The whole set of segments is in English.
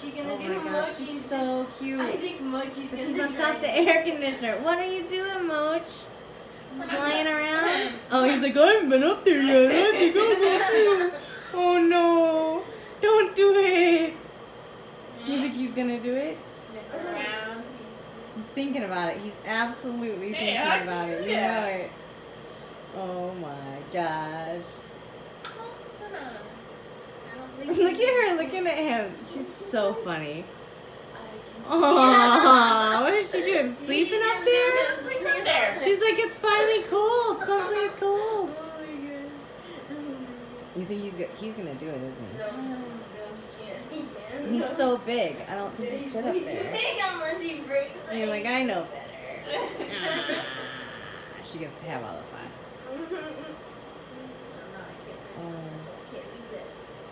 she gonna do? Oh my gosh, she's so cute. I think Mochi's gonna She's on top of the air conditioner. What are you doing, Moch? Flying around? Oh, he's like, I haven't been up there yet. I think I'll go too. Oh no. Don't do it. You think he's gonna do it? Sniff around. He's thinking about it. He's absolutely thinking about it. You know it. Oh my gosh. Look at her looking at him. She's so funny. Aww, what is she doing? Sleeping up there? She's like, it's finally cold. Something's cold. You think he's gonna do it, isn't he? No, he can't. He's so big. I don't think he should up He's there. big unless he breaks And you're like, I know better. She gets to have all the fun.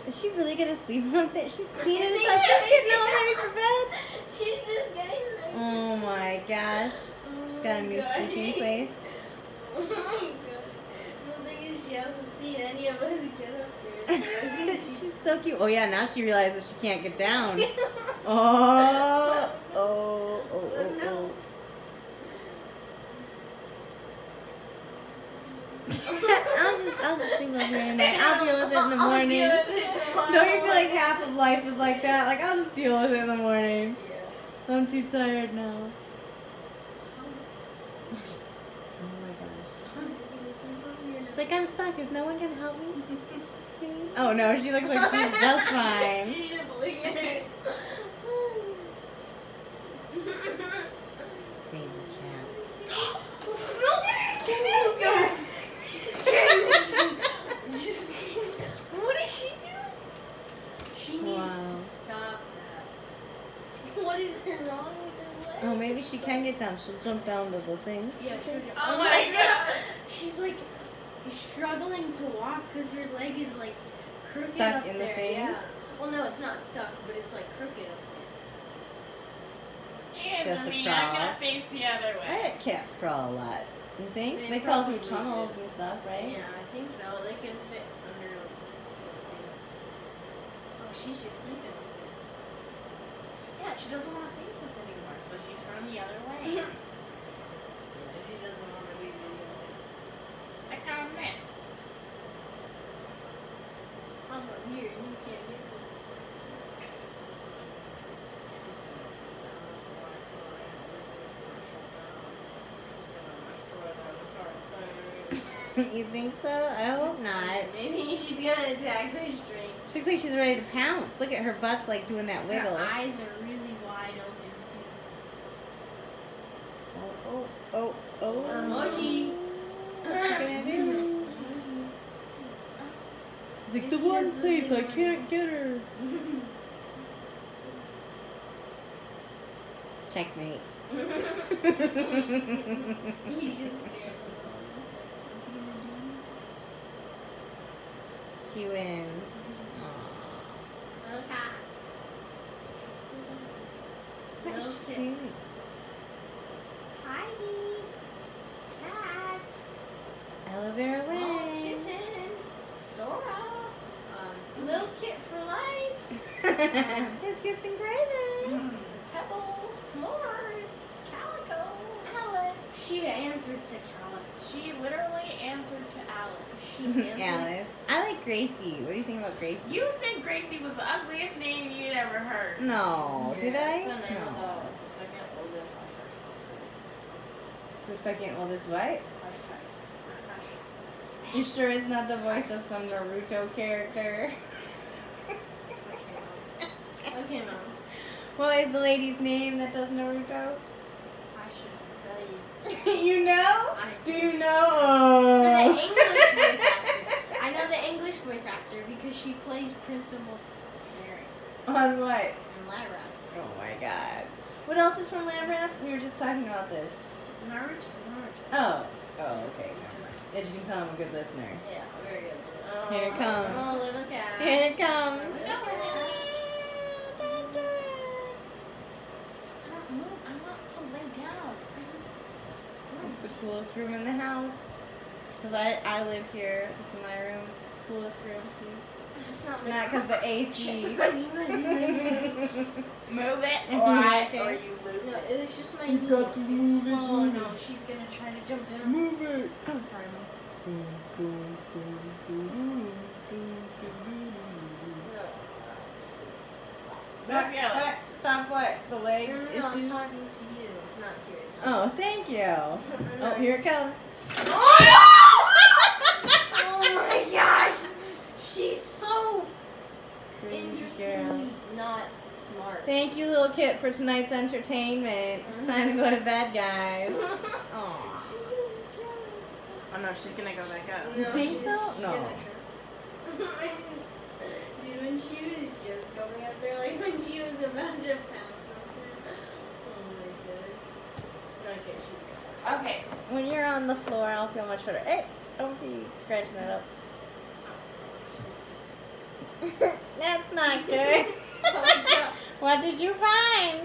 Is she really gonna sleep up there? She's cleaning this up. She's getting all ready for bed. She's just getting ready. Oh my gosh. She's got a new sleeping place. Oh my god. The thing is, she hasn't seen any of us get up there. So I think She's so cute. Oh yeah, now she realizes she can't get down. Oh. I'll just think about it in there. I'll deal with it in the morning. Don't you feel like half of life is like that? Like, I'll just deal with it in the morning. Yeah. I'm too tired now. Oh my gosh. She's like, I'm stuck. Is no one gonna help me? Please? Oh no, she looks like she's just fine. She's just looking at her. Crazy cat. Oh god. What is she doing? She needs to stop that. What is wrong with her leg? Oh, maybe she can get down. She'll jump down the little thing. Yeah, she'll jump. Oh my god. She's like struggling to walk because her leg is like crooked Stuck up in the there. thing? Yeah. Well, no, it's not stuck, but it's like crooked up Yeah, Just I a mean, crawl. I'm gonna face the other I way. bet cats crawl a lot. You think? They They crawl through probably tunnels do. and stuff, there. right? Yeah, I think so. They can fit under. Oh, she's just sleeping up there. Yeah, she doesn't want to face us anymore, so she turned the other way. Yeah, she doesn't want to be videotaped. Sick on this. I'm up here and you can't get me. You think so? I hope not. Maybe she's gonna attack the string. She looks like she's ready to pounce. Look at her butt's like doing that wiggle. Her eyes are really wide open too. Oh. Mochi. What's she gonna do? He's like, the one place I can't get her. Checkmate. He's just scared. She wins. Little cat. What is she Little doing? kit. Heidi. Cat. Elevator Small away. kitten. Sora. Little kit for life. Biscuits and gravy. Pebbles. S'mores. Calico. Alice. She answered to Calico. She literally answered to Alice. She answered. Alice. I like Gracie. What do you think about Gracie? You said Gracie was the ugliest name you'd ever heard. No. Did I? That's the name of No. the second oldest The second oldest what? Hush. You sure it's not the voice of some Naruto character? Okay, Mom. What is the lady's name that does Naruto? I shouldn't tell you. You know? I Do do. you know? For the English voice actor. I know the English voice actor because she plays Principal Mary On what? in Lab Rats. Oh my god. What else is from Lab Rats? We were just talking about this. Naruto. Oh, okay. Never mind. Yeah, you can tell I'm a good listener. Yeah, very good. Here it comes. Oh, little cat. Here it comes. Little cat. I want to lay down. It's the coolest room in the house. Because I live here. This is my room. Coolest room. See? It's not Not because the AC. Money. my You knee. got to move it. Oh move no, it. she's gonna try to jump down. Move it. Oh, sorry, Mom. Move your legs. Stop what? The leg No, I'm issues? talking to you, not here. Oh, thank you. No, Oh, here it comes. Oh my gosh! She's so Crazy interestingly girl. not smart. Thank you, little Kit, for tonight's entertainment. It's time to go to bed, guys. Aw. She was just... Oh no, she's gonna go back up. You think she's so? No. gonna try. Dude, when she was just going up there, like when she was about to pounce on her. Oh my god. Okay, she's gone. Okay. When you're on the floor, I'll feel much better. Hey, don't be scratching that up. That's not good. Oh my god. What did you find?